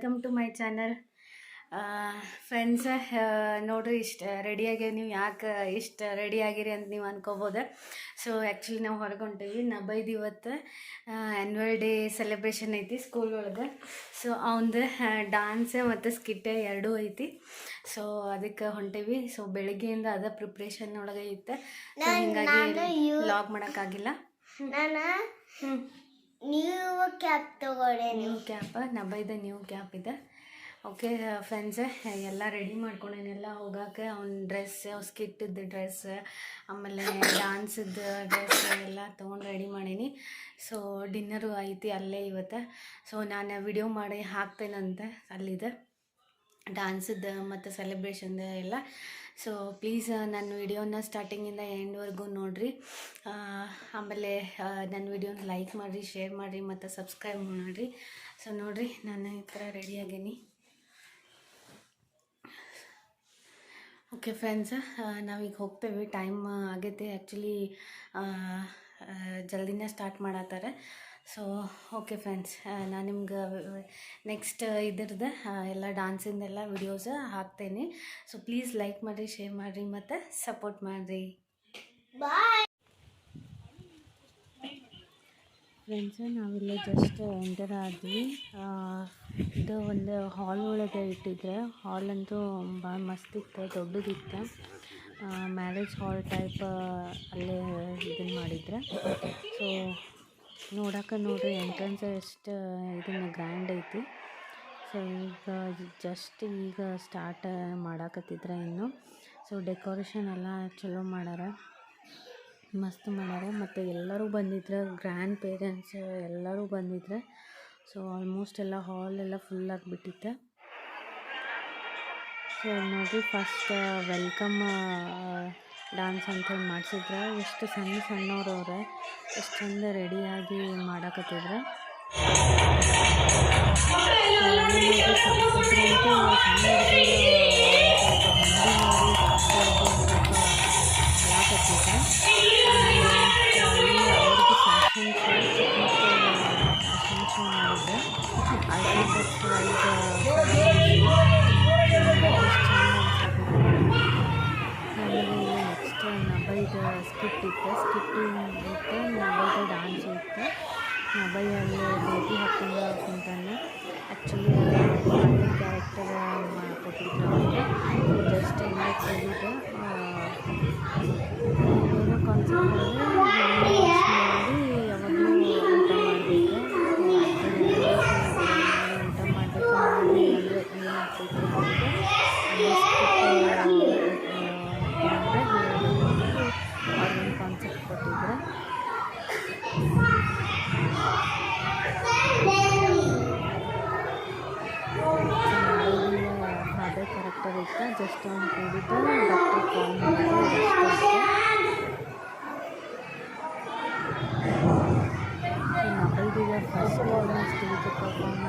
Welcome to my channel. Friends, ನೋಡ್ರಿ ಇಷ್ಟು ರೆಡಿಯಾಗಿ ನೀವು ಯಾಕೆ ಇಷ್ಟು ರೆಡಿ ಆಗಿರಿ ಅಂತ ನೀವು ಅನ್ಕೋಬೋದು. ಸೊ ಆ್ಯಕ್ಚುಲಿ ನಾವು ಹೊರಗೆ ಹೊಂಟೀವಿ. ನಬೈದು ಇವತ್ತು ಆ್ಯನ್ಯುವಲ್ ಡೇ ಸೆಲೆಬ್ರೇಷನ್ ಐತಿ ಸ್ಕೂಲ್ ಒಳಗೆ. ಸೊ ಅವನದು ಡಾನ್ಸ್ ಮತ್ತು ಸ್ಕಿಟ್ ಎರಡೂ ಐತಿ. ಸೊ ಅದಕ್ಕೆ ಹೊಂಟೀವಿ. ಸೊ ಬೆಳಗ್ಗೆಯಿಂದ ಅದ ಪ್ರಿಪ್ರೇಷನ್ ಒಳಗೆ ಐತೆ. ಸೊ ಹೀಗಾಗಿ ಲಾಗ್ ಮಾಡೋಕ್ಕಾಗಿಲ್ಲ. ನ್ಯೂ ಕ್ಯಾಪ್ ತಗೊಳ್ಳಿ. ನ್ಯೂ ಕ್ಯಾಪ್, ನಬೈದ ನ್ಯೂ ಕ್ಯಾಪ್ ಇದೆ. ಓಕೆ ಫ್ರೆಂಡ್ಸ್, ಎಲ್ಲ ರೆಡಿ ಮಾಡ್ಕೊಂಡೇನೆಲ್ಲ ಹೋಗೋಕೆ. ಅವ್ನ ಡ್ರೆಸ್, ಸ್ಕಿಟ್ಟಿದ್ದು ಡ್ರೆಸ್, ಆಮೇಲೆ ಡ್ಯಾನ್ಸದ್ದು ಡ್ರೆಸ್ ಎಲ್ಲ ತೊಗೊಂಡು ರೆಡಿ ಮಾಡೀನಿ. ಸೊ ಡಿನ್ನರು ಐತಿ ಅಲ್ಲೇ ಇವತ್ತು. ಸೊ ನಾನು ವಿಡಿಯೋ ಮಾಡಿ ಹಾಕ್ತೇನಂತೆ ಅಲ್ಲಿದೆ ಡ್ಯಾನ್ಸದ್ದು ಮತ್ತು ಸೆಲೆಬ್ರೇಷನ್ದು ಎಲ್ಲ. ಸೊ ಪ್ಲೀಸ್ ನನ್ನ ವಿಡಿಯೋನ ಸ್ಟಾರ್ಟಿಂಗಿಂದ ಎಂಡ್ವರೆಗೂ ನೋಡಿರಿ. ಆಮೇಲೆ ನನ್ನ ವಿಡಿಯೋನ ಲೈಕ್ ಮಾಡಿರಿ, ಶೇರ್ ಮಾಡಿರಿ ಮತ್ತು ಸಬ್ಸ್ಕ್ರೈಬ್ ಮಾಡಿರಿ. ಸೊ ನೋಡಿರಿ, ನಾನು ಈ ಥರ ರೆಡಿಯಾಗೀನಿ. ಓಕೆ ಫ್ರೆಂಡ್ಸ್, ನಾವೀಗ ಹೋಗ್ತೇವೆ. ಟೈಮ್ ಆಗೈತೆ. ಆ್ಯಕ್ಚುಲಿ ಜಲ್ದಿನೇ ಸ್ಟಾರ್ಟ್ ಮಾಡತ್ತಾರೆ. ಸೊ ಓಕೆ ಫ್ರೆಂಡ್ಸ್, ನಾನು ನಿಮ್ಗೆ ನೆಕ್ಸ್ಟ್ ಇದ್ರದ್ದು ಎಲ್ಲ ಡ್ಯಾನ್ಸಿಂದೆಲ್ಲ ವಿಡಿಯೋಸ್ ಹಾಕ್ತೇನೆ. ಸೊ ಪ್ಲೀಸ್ ಲೈಕ್ ಮಾಡಿರಿ, ಶೇರ್ ಮಾಡಿರಿ ಮತ್ತು ಸಪೋರ್ಟ್ ಮಾಡಿರಿ. ಬಾಯ್ ಫ್ರೆಂಡ್ಸ್, ನಾವಿಲ್ಲಿ ಜಸ್ಟ್ ಎಂಟರ್ ಆದ್ವಿ. ಇದು ಒಂದು ಹಾಲ್ ಒಳಗೆ ಇಟ್ಟಿದ್ರೆ. ಹಾಲ್ ಅಂತೂ ಭಾಳ ಮಸ್ತಿತ್ತು, ದೊಡ್ಡದಿತ್ತು. ಮ್ಯಾರೇಜ್ ಹಾಲ್ ಟೈಪ್ ಅಲ್ಲೇ ಇದನ್ನು ಮಾಡಿದ್ರೆ. ಸೊ ನೋಡೋಕೆ ನೋಡ್ರಿ ಎಂಟ್ರೆನ್ಸ್ ಎಷ್ಟು ಇದನ್ನು ಗ್ರ್ಯಾಂಡ್ ಐತಿ. ಸೊ ಈಗ ಜಸ್ಟ್ ಈಗ ಸ್ಟಾರ್ಟ್ ಮಾಡಾಕತ್ತಿದ್ರೆ ಇನ್ನು. ಸೊ ಡೆಕೋರೇಷನ್ ಎಲ್ಲ ಚಲೋ ಮಾಡ್ಯಾರ, ಮಸ್ತ್ ಮಾಡ್ಯಾರ. ಮತ್ತು ಎಲ್ಲರೂ ಬಂದಿದ್ರು, ಗ್ರ್ಯಾಂಡ್ ಪೇರೆಂಟ್ಸ್ ಎಲ್ಲರೂ ಬಂದಿದ್ರು. ಸೊ ಆಲ್ಮೋಸ್ಟ್ ಎಲ್ಲ ಹಾಲ್ ಎಲ್ಲ ಫುಲ್ ಆಗಿಬಿಟ್ಟಿತ್ತು. ಸೊ ನೋಡಿರಿ, ಫಸ್ಟ್ ವೆಲ್ಕಮ್ ಡ್ಯಾನ್ಸ್ ಅಂತೇಳಿ ಮಾಡಿಸಿದ್ರೆ. ಎಷ್ಟು ಸಣ್ಣವ್ರು ಅವ್ರೆ, ಎಷ್ಟು ಚಂದ ರೆಡಿಯಾಗಿ ಮಾಡಾಕತ್ತಿದ್ರು. ನಬೈದ ಸ್ಕಿಟ್ ಇತ್ತು, ನಬೈದ ಡ್ಯಾನ್ಸ್ ಇತ್ತು. ನಬೈಯಲ್ಲಿ ಬೇಟಿ ಹಾಕ್ಕೊಂಡು ಕುಂತಾನೆ. ಆ್ಯಕ್ಚುಲಿ ಕ್ಯಾರೆಕ್ಟರ್ ಕೊಟ್ಟಿದ್ರು ಅವರಿಗೆ. ಜಸ್ಟ್ ಎಲ್ಲ ಕೇಳಿದ್ದು ಏನೋ ಕಾನ್ಸೆಪ್ಟ್ ಮಾಡಿ ಯಾವಾಗಲೂ ಊಟ ಮಾಡಬೇಕು. ಊಟ ಮಾಡಬೇಕು ಮಾಡಿ ಅಂದರೆ ಏನಾಗ್ತೈತಿ ಅವರಿಗೆ ಅವ್ರೊಂದು ಕಾನ್ಸೆಪ್ಟ್ ಕೊಟ್ಟಿದ್ರು. ಅದೇ ಕ್ಯಾರೆಕ್ಟರ್ ಇತ್ತು. ಜಸ್ಟ್ ಅವ್ನು ಕೂಡಿದ್ದು ಡಾಕ್ಟರ್ ಕಾಲ್ ಮಾಡಿದ್ರು. ನಬೈದಿಗೆ ಫಸ್ಟ್ ಸ್ಟೇಜ್ ಪರ್ಫಾರ್ಮ್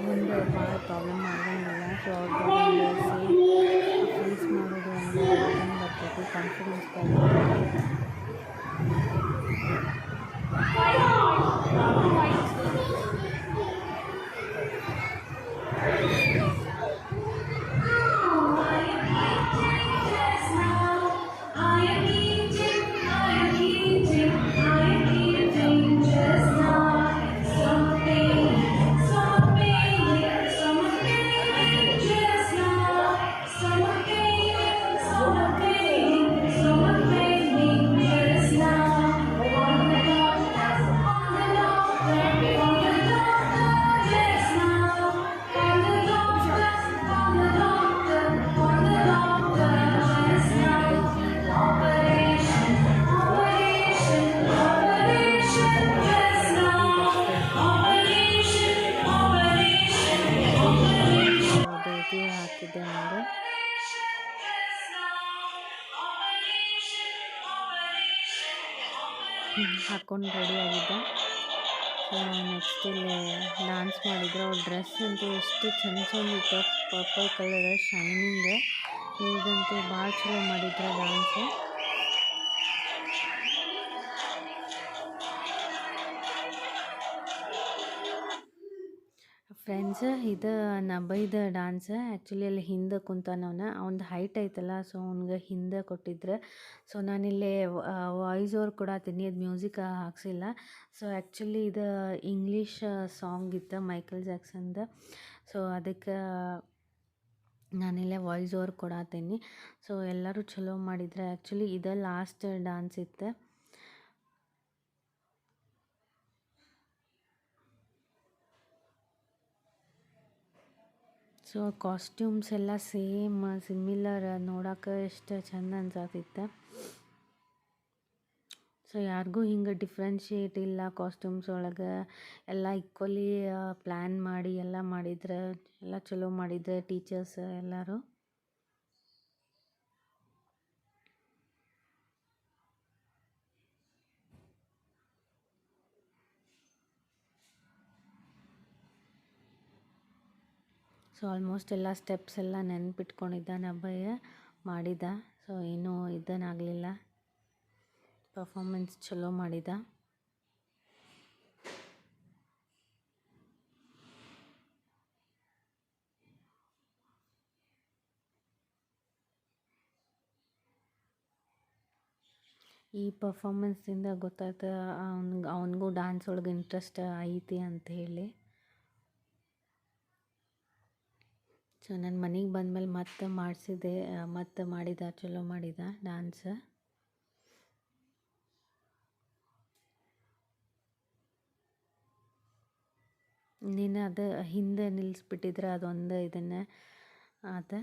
ಮುಂದೆ ಭಾಳ ಪ್ರಾಬ್ಲಮ್ ಮಾಡೋಂಗಿಲ್ಲ. ಸೊ ಅವ್ರಿಗೆ ಫೇಸ್ ಮಾಡೋದು ಒಂದು ಬರ್ತೈತಿ, ಕಾನ್ಫಿಡೆನ್ಸ್ ಬರ್ತೈತಿ. ಹಾಕ್ಕೊಂಡು ರೆಡಿಯಾಗಿದ್ದೆ. ಸೊ ನೆಕ್ಸ್ಟ್ ಇಲ್ಲಿ ಡ್ಯಾನ್ಸ್ ಮಾಡಿದ್ರು. ಅವ್ರ ಡ್ರೆಸ್ ಅಂತೂ ಎಷ್ಟು ಚಂದಿತ್ತು, ಪರ್ಪಲ್ ಕಲರ್ ಶೈನಿಂಗ್. ಇವ್ರದಂತೂ ಭಾಳ ಚಲೋ ಮಾಡಿದ್ರು ಡ್ಯಾನ್ಸ್. ಫ್ರೆಂಡ್ಸ್, ಇದು ನಬೈದ ಡ್ಯಾನ್ಸ್. ಆ್ಯಕ್ಚುಲಿ ಅಲ್ಲಿ ಹಿಂದೆ ಕುಂತಾನವನ, ಅವ್ನದು ಹೈಟ್ ಐತಲ್ಲ, ಸೊ ಅವ್ನಿಗೆ ಹಿಂದೆ ಕೊಟ್ಟಿದ್ರೆ. ಸೊ ನಾನಿಲ್ಲಿ ವಾಯ್ಸ್ ಓವರ್ ಕೊಡತ್ತೀನಿ, ಅದು ಮ್ಯೂಸಿಕ್ ಹಾಕ್ಸಿಲ್ಲ. ಸೊ ಆ್ಯಕ್ಚುಲಿ ಇದು ಇಂಗ್ಲೀಷ್ ಸಾಂಗ್ ಇತ್ತು ಮೈಕಲ್ ಜಾಕ್ಸನ್ದು. ಸೊ ಅದಕ್ಕೆ ನಾನಿಲ್ಲೇ ವಾಯ್ಸ್ ಓವರ್ ಕೊಡತ್ತೀನಿ. ಸೊ ಎಲ್ಲರೂ ಚಲೋ ಮಾಡಿದ್ರೆ. ಆ್ಯಕ್ಚುಲಿ ಇದು ಲಾಸ್ಟ್ ಡ್ಯಾನ್ಸ್ ಇತ್ತು. ಸೊ ಕಾಸ್ಟ್ಯೂಮ್ಸ್ ಎಲ್ಲ ಸೇಮ್ ಸಿಮಿಲರ್, ನೋಡೋಕೆ ಎಷ್ಟು ಚಂದ ಅನ್ಸತ್ತಿತ್ತು. ಸೊ ಯಾರಿಗೂ ಹಿಂಗೆ ಡಿಫ್ರೆನ್ಷಿಯೇಟ್ ಇಲ್ಲ ಕಾಸ್ಟ್ಯೂಮ್ಸ್ ಒಳಗೆ, ಎಲ್ಲ ಈಕ್ವಲಿ ಪ್ಲ್ಯಾನ್ ಮಾಡಿ ಎಲ್ಲ ಮಾಡಿದ್ರೆ, ಎಲ್ಲ ಚಲೋ ಮಾಡಿದ್ರೆ ಟೀಚರ್ಸ್ ಎಲ್ಲರೂ. ಸೊ ಆಲ್ಮೋಸ್ಟ್ ಎಲ್ಲ ಸ್ಟೆಪ್ಸ್ ಎಲ್ಲ ನೆನ್ಪಿಟ್ಕೊಂಡಿದ್ದ ನಭಯ ಮಾಡಿದ. ಸೊ ಏನೂ ಇದನ್ನಾಗಲಿಲ್ಲ, ಪರ್ಫಾರ್ಮೆನ್ಸ್ ಚಲೋ ಮಾಡಿದ. ಈ ಪರ್ಫಾರ್ಮೆನ್ಸಿಂದ ಗೊತ್ತಾಯ್ತು ಅವನಿಗೂ ಡ್ಯಾನ್ಸ್ ಒಳಗೆ ಇಂಟ್ರೆಸ್ಟ್ ಐತಿ ಅಂತ ಹೇಳಿ. ಸೊ ನನ್ನ ಮನೆಗೆ ಬಂದಮೇಲೆ ಮತ್ತೆ ಮಾಡಿಸಿದೆ, ಮತ್ತೆ ಮಾಡಿದ, ಚಲೋ ಮಾಡಿದ ಡ್ಯಾನ್ಸ್. ನೀನು ಅದು ಹಿಂದೆ ನಿಲ್ಲಿಸ್ಬಿಟ್ಟಿದ್ರೆ ಅದೊಂದು ಇದನ್ನು ಅದು.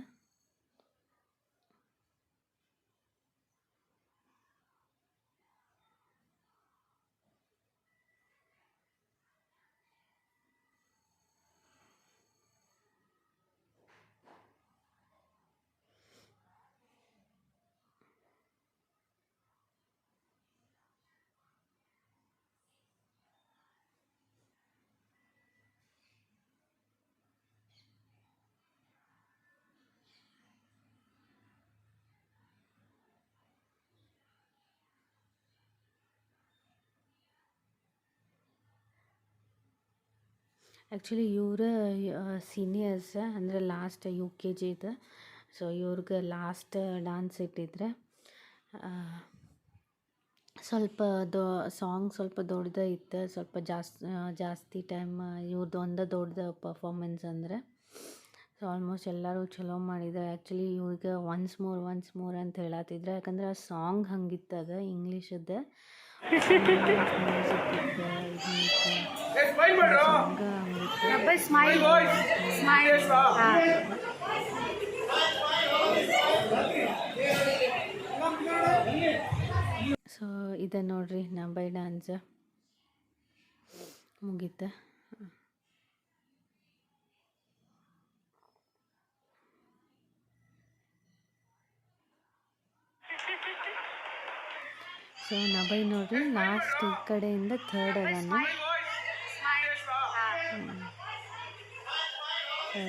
ಆ್ಯಕ್ಚುಲಿ ಇವ್ರ ಸೀನಿಯರ್ಸ್, ಅಂದರೆ ಲಾಸ್ಟ್ UKGದು. ಸೊ ಇವ್ರಿಗೆ ಲಾಸ್ಟ್ ಡ್ಯಾನ್ಸ್ ಇಟ್ಟಿದ್ರೆ ಸ್ವಲ್ಪ ಸಾಂಗ್ ಸ್ವಲ್ಪ ದೊಡ್ಡದೇ ಇತ್ತು, ಸ್ವಲ್ಪ ಜಾಸ್ತಿ ಟೈಮ್ ಇವ್ರದ್ದು ಒಂದೇ ದೊಡ್ಡದು ಪರ್ಫಾರ್ಮೆನ್ಸ್ ಅಂದರೆ. ಸೊ ಆಲ್ಮೋಸ್ಟ್ ಎಲ್ಲರೂ ಚಲೋ ಮಾಡಿದ್ದಾರೆ. ಆ್ಯಕ್ಚುಲಿ ಇವ್ರಿಗೆ ಒನ್ಸ್ ಮೋರ್ ಅಂತ ಹೇಳತ್ತಿದ್ರು, ಯಾಕಂದ್ರೆ ಆ ಸಾಂಗ್ ಹಂಗಿತ್ತದ ಇಂಗ್ಲೀಷದ್ದು. ಸೊ ಇದೆ ನೋಡ್ರಿ ನಬೈ ಡ್ಯಾನ್ಸ್ ಮುಗೀತು. ಸೊ ನಬೈ ನೋಡ್ರಿ ಲಾಸ್ಟ್ ಈ ಕಡೆಯಿಂದ ಥರ್ಡ್ ಅದಾನ.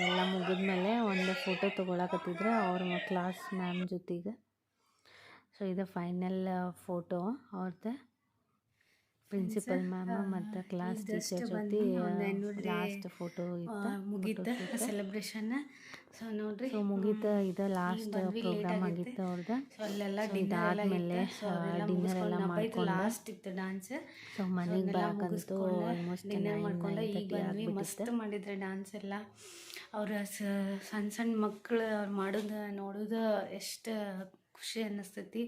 ಎಲ್ಲ ಮುಗಿದ್ಮೇಲೆ ಒಂದು ಫೋಟೋ ತೊಗೊಳಕತ್ತಿದ್ರೆ ಅವ್ರ ಕ್ಲಾಸ್ ಮ್ಯಾಮ್ ಜೊತೆಗೆ. ಸೊ ಇದು ಫೈನಲ್ ಫೋಟೋ ಅವ್ರದ್ದು, ಪ್ರಿನ್ಸಿಪಲ್ ಮ್ಯಾಮ್ ಮತ್ತು ಕ್ಲಾಸ್ ಟೀಚರ್ ಜೊತೆ ಲಾಸ್ಟ್ ಫೋಟೋ ಇತ್ತು, ಮುಗೀತು ಸೆಲೆಬ್ರೇಷನ್. ಸೊ ನೋಡ್ರಿ, ಸೊ ಮುಗೀತು. ಇದು ಲಾಸ್ಟ್ ಪ್ರೋಗ್ರಾಮ್ ಆಗಿತ್ತು ಅವ್ರದ್ದು. ಸೊ ಅಲ್ಲೆಲ್ಲ ಇದಾದ್ಮೇಲೆ ಡಿನ್ನರ್ ಎಲ್ಲ ಮಾಡ್ಕೊಂಡು ಲಾಸ್ಟ್ ಇತ್ತು ಡ್ಯಾನ್ಸ್. ಸೊ ಮನೆಗೆ ಬರೋಕ್ಕಂತೂ ಆಲ್ಮೋಸ್ಟ್ ಡಿನ್ನರ್ ಮಾಡ್ಕೊಂಡು ಈಗ ಬಂದ್ವಿ. ಮಸ್ತ್ ಮಾಡಿದ್ರೆ ಡ್ಯಾನ್ಸ್ ಎಲ್ಲ. ಅವ್ರ ಸಣ್ಣ ಮಕ್ಕಳು ಅವ್ರು ಮಾಡೋದು ನೋಡೋದು ಎಷ್ಟು ಖುಷಿ ಅನ್ನಿಸ್ತೈತಿ.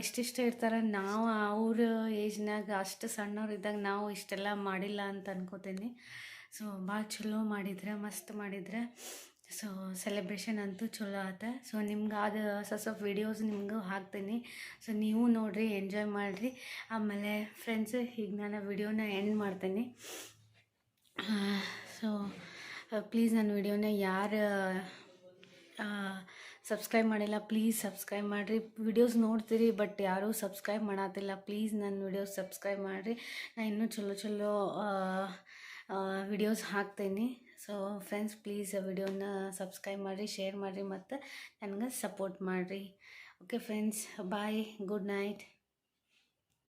ಇಷ್ಟಿಷ್ಟ ಇರ್ತಾರೆ. ನಾವು ಅವ್ರ ಏಜ್ನಾಗ ಅಷ್ಟು ಸಣ್ಣವ್ರು ಇದ್ದಾಗ ನಾವು ಇಷ್ಟೆಲ್ಲ ಮಾಡಿಲ್ಲ ಅಂತ ಅನ್ಕೋತೀನಿ. ಸೊ ಭಾಳ ಚಲೋ ಮಾಡಿದ್ರೆ, ಮಸ್ತ್ ಮಾಡಿದ್ರೆ. ಸೊ ಸೆಲೆಬ್ರೇಷನ್ ಅಂತೂ ಚಲೋ ಆತ. ಸೊ ನಿಮ್ಗೆ ಅದು ಸ್ವಲ್ಪ ವೀಡಿಯೋಸ್ ನಿಮಗೂ ಹಾಕ್ತೀನಿ. ಸೊ ನೀವು ನೋಡಿರಿ, ಎಂಜಾಯ್ ಮಾಡಿರಿ. ಆಮೇಲೆ ಫ್ರೆಂಡ್ಸ್, ಈಗ ನಾನು ವಿಡಿಯೋನ ಎಂಡ್ ಮಾಡ್ತೀನಿ. ಸೊ ಪ್ಲೀಸ್ ನನ್ನ ವಿಡಿಯೋನ ಯಾರು ಸಬ್ಸ್ಕ್ರೈಬ್ ಮಾಡಿಲ್ಲ ಪ್ಲೀಸ್ ಸಬ್ಸ್ಕ್ರೈಬ್ ಮಾಡಿರಿ. ವಿಡಿಯೋಸ್ ನೋಡ್ತೀರಿ ಬಟ್ ಯಾರೂ ಸಬ್ಸ್ಕ್ರೈಬ್ ಮಾಡತ್ತಿಲ್ಲ. ಪ್ಲೀಸ್ ನನ್ನ ವಿಡಿಯೋಸ್ ಸಬ್ಸ್ಕ್ರೈಬ್ ಮಾಡಿರಿ. ನಾನು ಇನ್ನೂ ಚಲೋ ವಿಡಿಯೋಸ್ ಹಾಕ್ತೀನಿ. ಸೊ ಫ್ರೆಂಡ್ಸ್ ಪ್ಲೀಸ್ ವಿಡಿಯೋನ ಸಬ್ಸ್ಕ್ರೈಬ್ ಮಾಡಿರಿ, ಶೇರ್ ಮಾಡಿರಿ ಮತ್ತು ನನಗೆ ಸಪೋರ್ಟ್ ಮಾಡಿರಿ. ಓಕೆ ಫ್ರೆಂಡ್ಸ್, ಬಾಯ್, ಗುಡ್ ನೈಟ್.